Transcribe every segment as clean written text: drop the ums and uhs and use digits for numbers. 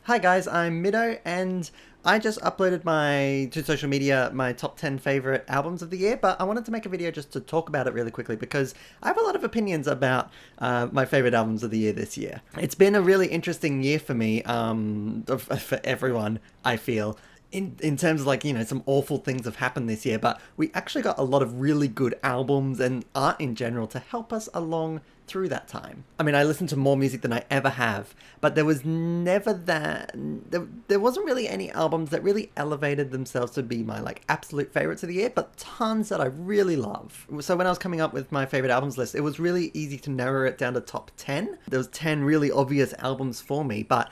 Hi guys, I'm Mitto, and I just uploaded to social media my top 10 favorite albums of the year, but I wanted to make a video just to talk about it really quickly because I have a lot of opinions about my favorite albums of the year this year. It's been a really interesting year for me, for everyone, I feel. In terms of some awful things have happened this year, but we actually got a lot of really good albums and art in general to help us along through that time. I mean, I listened to more music than I ever have, but there was never there wasn't really any albums that really elevated themselves to be my absolute favorites of the year, but tons that I really love. So when I was coming up with my favorite albums list, it was really easy to narrow it down to top 10. There was 10 really obvious albums for me, but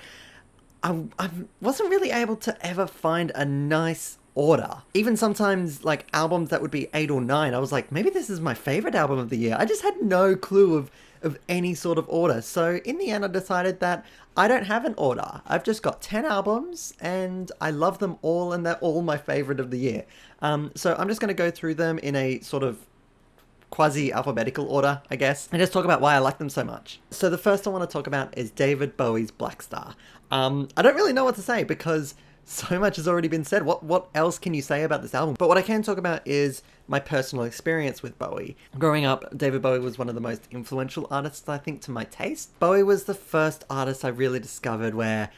I wasn't really able to ever find a nice order. Even sometimes albums that would be 8 or 9, I was like, maybe this is my favorite album of the year. I just had no clue of any sort of order. So in the end, I decided that I don't have an order. I've just got 10 albums and I love them all and they're all my favorite of the year. So I'm just going to go through them in a sort of quasi-alphabetical order, I guess, and just talk about why I like them so much. So the first I want to talk about is David Bowie's Black Star. I don't really know what to say because so much has already been said. What else can you say about this album? But what I can talk about is my personal experience with Bowie. Growing up, David Bowie was one of the most influential artists, I think, to my taste. Bowie was the first artist I really discovered where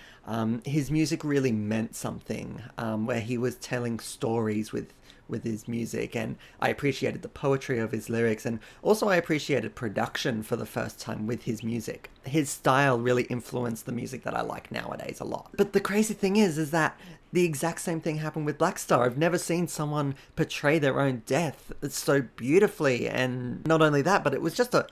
his music really meant something, where he was telling stories with his music, and I appreciated the poetry of his lyrics, and also I appreciated production for the first time with his music. His style really influenced the music that I like nowadays a lot. But the crazy thing is that the exact same thing happened with Black Star. I've never seen someone portray their own death so beautifully, and not only that, but it was just a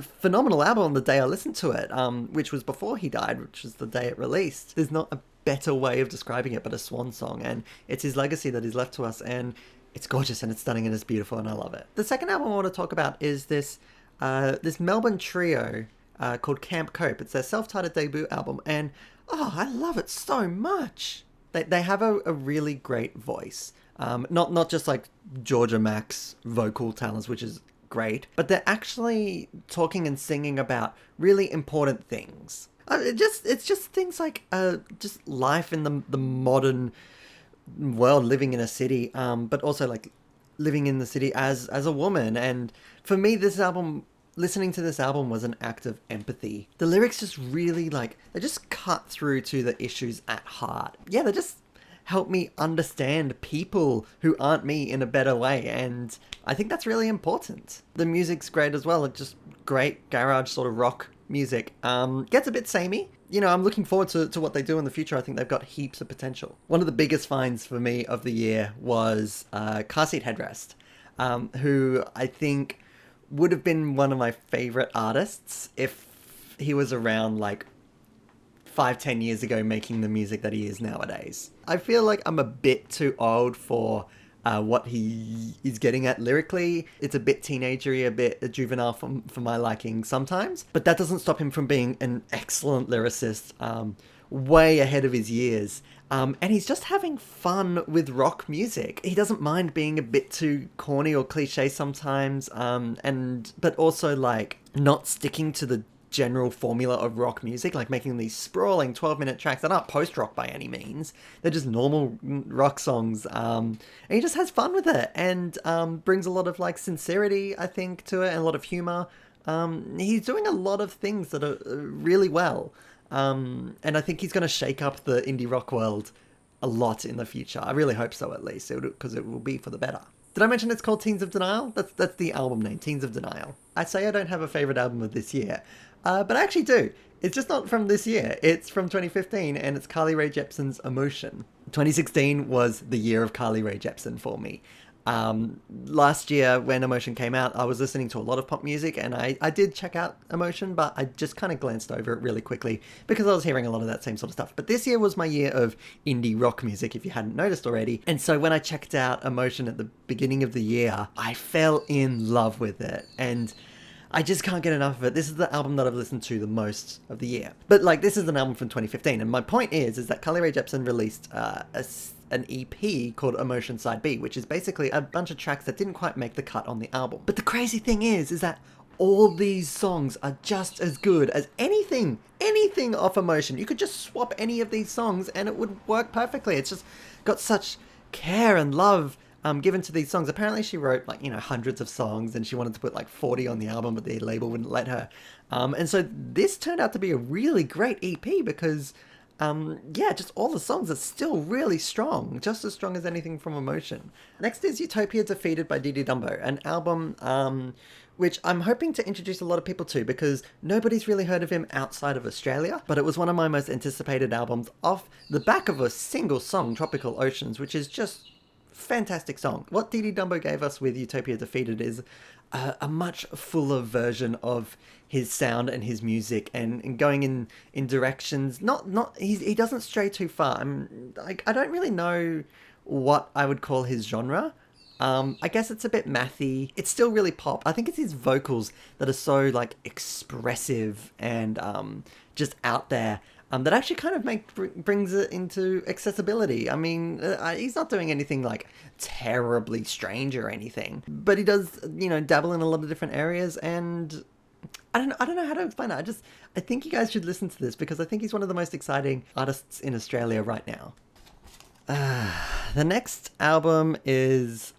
phenomenal album on the day I listened to it, which was before he died, which was the day it released. There's not a better way of describing it but a swan song, and it's his legacy that he's left to us, and it's gorgeous and it's stunning and it's beautiful and I love it. The second album I want to talk about is this Melbourne trio called Camp Cope. It's their self-titled debut album, and I love it so much. They have a really great voice. Not just like Georgia Mack's vocal talents, which is great, but they're actually talking and singing about really important things. It's just things like just life in the modern world, living in a city, but also living in the city as a woman. And for me, listening to this album was an act of empathy. The lyrics just really they just cut through to the issues at heart. Yeah, they just help me understand people who aren't me in a better way, and I think that's really important. The music's great as well. It's just great garage sort of rock music. Gets a bit samey. I'm looking forward to what they do in the future. I think they've got heaps of potential. One of the biggest finds for me of the year was Car Seat Headrest, who I think would have been one of my favorite artists if he was around 5-10 years ago making the music that he is nowadays. I feel like I'm a bit too old for what he is getting at lyrically. It's a bit teenagery, a bit juvenile for my liking sometimes, but that doesn't stop him from being an excellent lyricist, way ahead of his years. And he's just having fun with rock music. He doesn't mind being a bit too corny or cliche sometimes, but also not sticking to the general formula of rock music, making these sprawling 12-minute tracks that aren't post-rock by any means. They're just normal rock songs, and he just has fun with it, and brings a lot of sincerity, I think, to it, and a lot of humor. He's doing a lot of things that are really well, and I think he's going to shake up the indie rock world a lot in the future. I really hope so, at least, because it will be for the better. Did I mention it's called Teens of Denial? That's the album name, Teens of Denial. I say I don't have a favorite album of this year, but I actually do. It's just not from this year. It's from 2015, and it's Carly Rae Jepsen's Emotion. 2016 was the year of Carly Rae Jepsen for me. Last year, when Emotion came out, I was listening to a lot of pop music, and I did check out Emotion, but I just kind of glanced over it really quickly because I was hearing a lot of that same sort of stuff. But this year was my year of indie rock music, if you hadn't noticed already. And so when I checked out Emotion at the beginning of the year, I fell in love with it, and I just can't get enough of it. This is the album that I've listened to the most of the year. But this is an album from 2015, and my point is that Carly Rae Jepsen released an EP called Emotion Side B, which is basically a bunch of tracks that didn't quite make the cut on the album. But the crazy thing is that all these songs are just as good as anything off Emotion. You could just swap any of these songs and it would work perfectly. It's just got such care and love given to these songs. Apparently she wrote like, hundreds of songs and she wanted to put like 40 on the album, but the label wouldn't let her. And so this turned out to be a really great EP because just all the songs are still really strong, just as strong as anything from Emotion. Next is Utopia Defeated by Didi Dumbo, an album which I'm hoping to introduce a lot of people to because nobody's really heard of him outside of Australia, but it was one of my most anticipated albums off the back of a single song, Tropical Oceans, which is just fantastic song. What Didi Dumbo gave us with Utopia Defeated is a much fuller version of his sound and his music, and going in directions. He doesn't stray too far. I don't really know what I would call his genre. I guess it's a bit mathy. It's still really pop. I think it's his vocals that are so like expressive and just out there. That actually kind of brings it into accessibility. I mean, he's not doing anything like terribly strange or anything, but he does, dabble in a lot of different areas, and I don't know how to explain it. I think you guys should listen to this because I think he's one of the most exciting artists in Australia right now. The next album is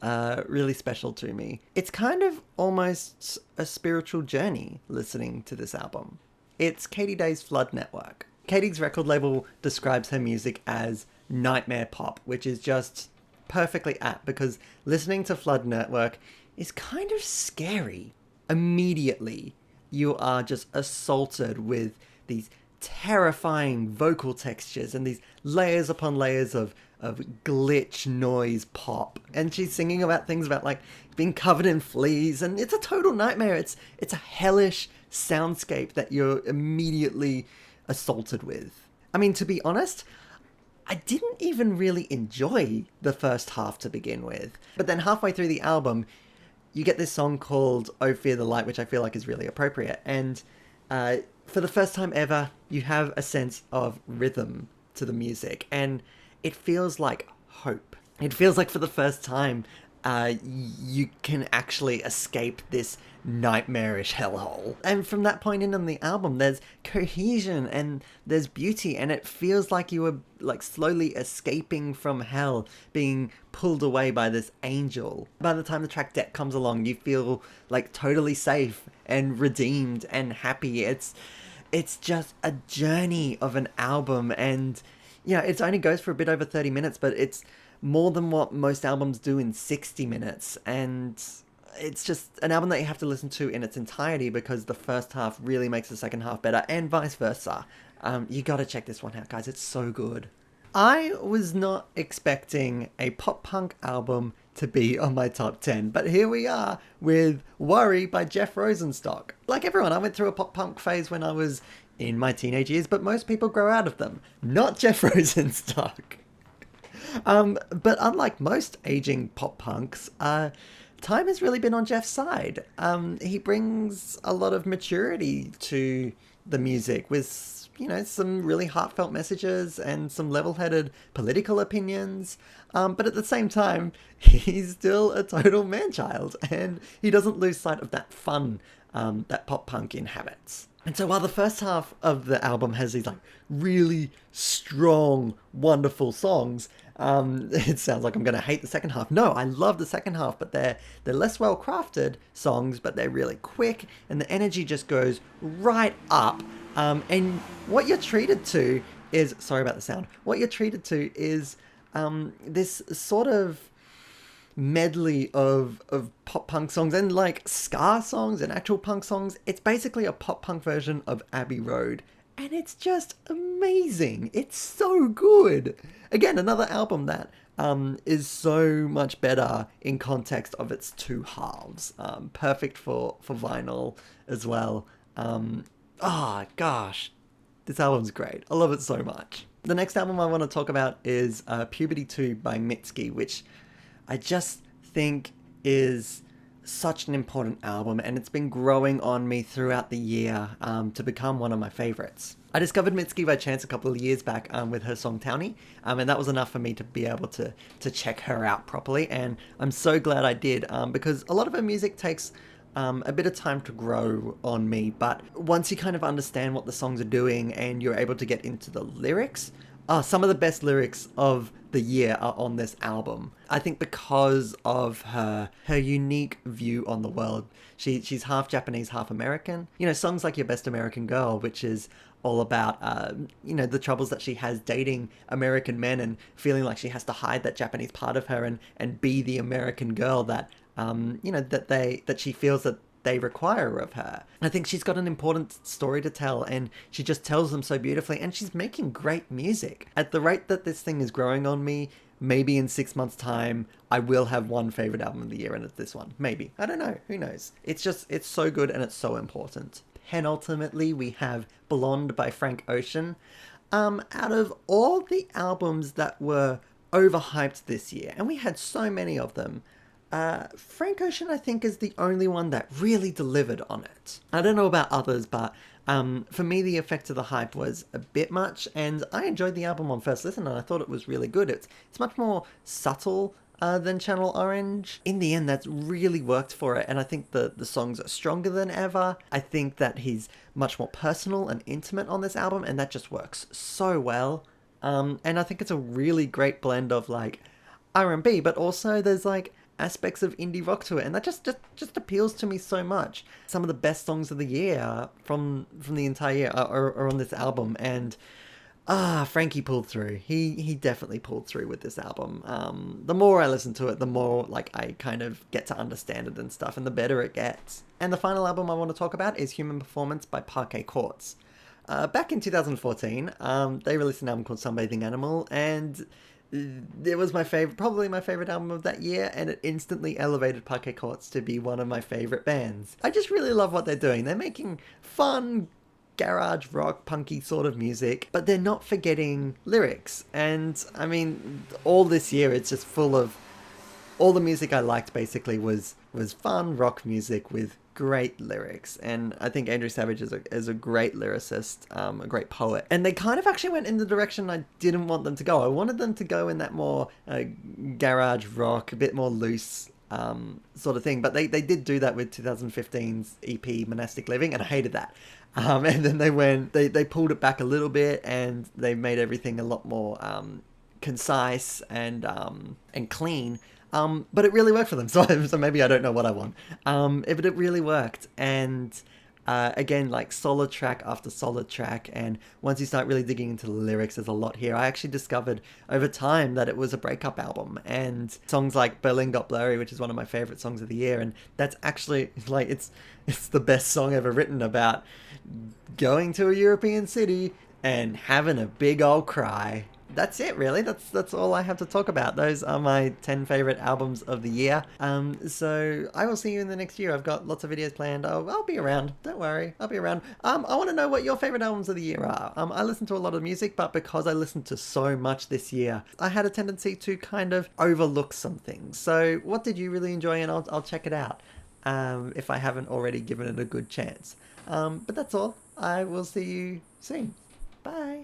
really special to me. It's kind of almost a spiritual journey listening to this album. It's Katy Day's Flood Network. Katy's record label describes her music as nightmare pop, which is just perfectly apt because listening to Flood Network is kind of scary. Immediately, you are just assaulted with these terrifying vocal textures and these layers upon layers of glitch noise pop. And she's singing about things about like being covered in fleas, and it's a total nightmare. It's a hellish soundscape that you're immediately assaulted with. I mean, to be honest, I didn't even really enjoy the first half to begin with. But then halfway through the album, you get this song called Oh Fear the Light, which I feel like is really appropriate. And for the first time ever, you have a sense of rhythm to the music. And it feels like hope. It feels like for the first time, you can actually escape this nightmarish hellhole. And from that point in on the album, there's cohesion and there's beauty, and it feels like you were like slowly escaping from hell, being pulled away by this angel. By the time the track Deck comes along, you feel like totally safe and redeemed and happy. It's just a journey of an album, and it only goes for a bit over 30 minutes, but it's more than what most albums do in 60 minutes, and it's just an album that you have to listen to in its entirety because the first half really makes the second half better, and vice versa. You gotta check this one out, guys. It's so good. I was not expecting a pop-punk album to be on my top 10, but here we are with Worry by Jeff Rosenstock. Like everyone, I went through a pop-punk phase when I was in my teenage years, but most people grow out of them. Not Jeff Rosenstock. But unlike most aging pop punks, time has really been on Jeff's side. He brings a lot of maturity to the music with, some really heartfelt messages and some level-headed political opinions. But at the same time, he's still a total man-child, and he doesn't lose sight of that fun that pop punk inhabits. And so while the first half of the album has these like really strong, wonderful songs, it sounds like I'm going to hate the second half. No, I love the second half, but they're less well crafted songs, but they're really quick, and the energy just goes right up. And what you're treated to is, sorry about the sound, what you're treated to is this sort of medley of pop punk songs and like ska songs and actual punk songs. It's basically a pop punk version of Abbey Road, and it's just amazing. It's so good. Again, another album that is so much better in context of its two halves. Perfect for vinyl as well. Gosh, this album's great. I love it so much. The next album I want to talk about is Puberty 2 by Mitski, which I just think is such an important album, and it's been growing on me throughout the year to become one of my favorites. I discovered Mitski by chance a couple of years back with her song Townie, and that was enough for me to be able to check her out properly, and I'm so glad I did, because a lot of her music takes a bit of time to grow on me. But once you kind of understand what the songs are doing and you're able to get into the lyrics, some of the best lyrics of the year are on this album. I think because of her unique view on the world. She's half Japanese, half American. You know, songs like Your Best American Girl, which is all about, you know, the troubles that she has dating American men and feeling like she has to hide that Japanese part of her and be the American girl that, you know, that she feels that they require of her. I think she's got an important story to tell, and she just tells them so beautifully, and she's making great music. At the rate that this thing is growing on me, maybe in 6 months' time, I will have one favorite album of the year, and it's this one. Maybe. I don't know. Who knows? It's so good, and it's so important. Penultimately, we have Blonde by Frank Ocean. Out of all the albums that were overhyped this year, and we had so many of them, Frank Ocean, I think, is the only one that really delivered on it. I don't know about others, but for me, the effect of the hype was a bit much, and I enjoyed the album on first listen, and I thought it was really good. It's much more subtle than Channel Orange. In the end, that's really worked for it, and I think the songs are stronger than ever. I think that he's much more personal and intimate on this album, and that just works so well. And I think it's a really great blend of, like, R&B, but also there's, like, aspects of indie rock to it, and that just appeals to me so much. Some of the best songs of the year from the entire year are on this album, and Frankie pulled through. He definitely pulled through with this album. The more I listen to it, the more, like, I kind of get to understand it and stuff, and the better it gets. And the final album I want to talk about is Human Performance by Parquet Courts. Back in 2014, they released an album called Sunbathing Animal, and it was probably my favorite album of that year, and it instantly elevated Parquet Courts to be one of my favorite bands. I just really love what they're doing. They're making fun, garage rock, punky sort of music, but they're not forgetting lyrics. And I mean, all this year, it's just full of all the music I liked. Basically, was fun rock music with great lyrics, and I think Andrew Savage is a great lyricist, a great poet, and they kind of actually went in the direction I didn't want them to go. I wanted them to go in that more garage rock, a bit more loose sort of thing, but they did do that with 2015's EP Monastic Living, and I hated that. And then they pulled it back a little bit, and they made everything a lot more concise and clean. But it really worked for them, so maybe I don't know what I want. But it really worked, and again, like, solid track after solid track, and once you start really digging into the lyrics, there's a lot here. I actually discovered over time that it was a breakup album, and songs like Berlin Got Blurry, which is one of my favorite songs of the year, and that's actually, like, it's the best song ever written about going to a European city and having a big old cry. That's it, really. That's all I have to talk about. Those are my 10 favorite albums of the year. So I will see you in the next year. I've got lots of videos planned. I'll be around. Don't worry. I'll be around. I want to know what your favorite albums of the year are. I listen to a lot of music, but because I listened to so much this year, I had a tendency to kind of overlook some things. So what did you really enjoy? And I'll check it out if I haven't already given it a good chance. But that's all. I will see you soon. Bye.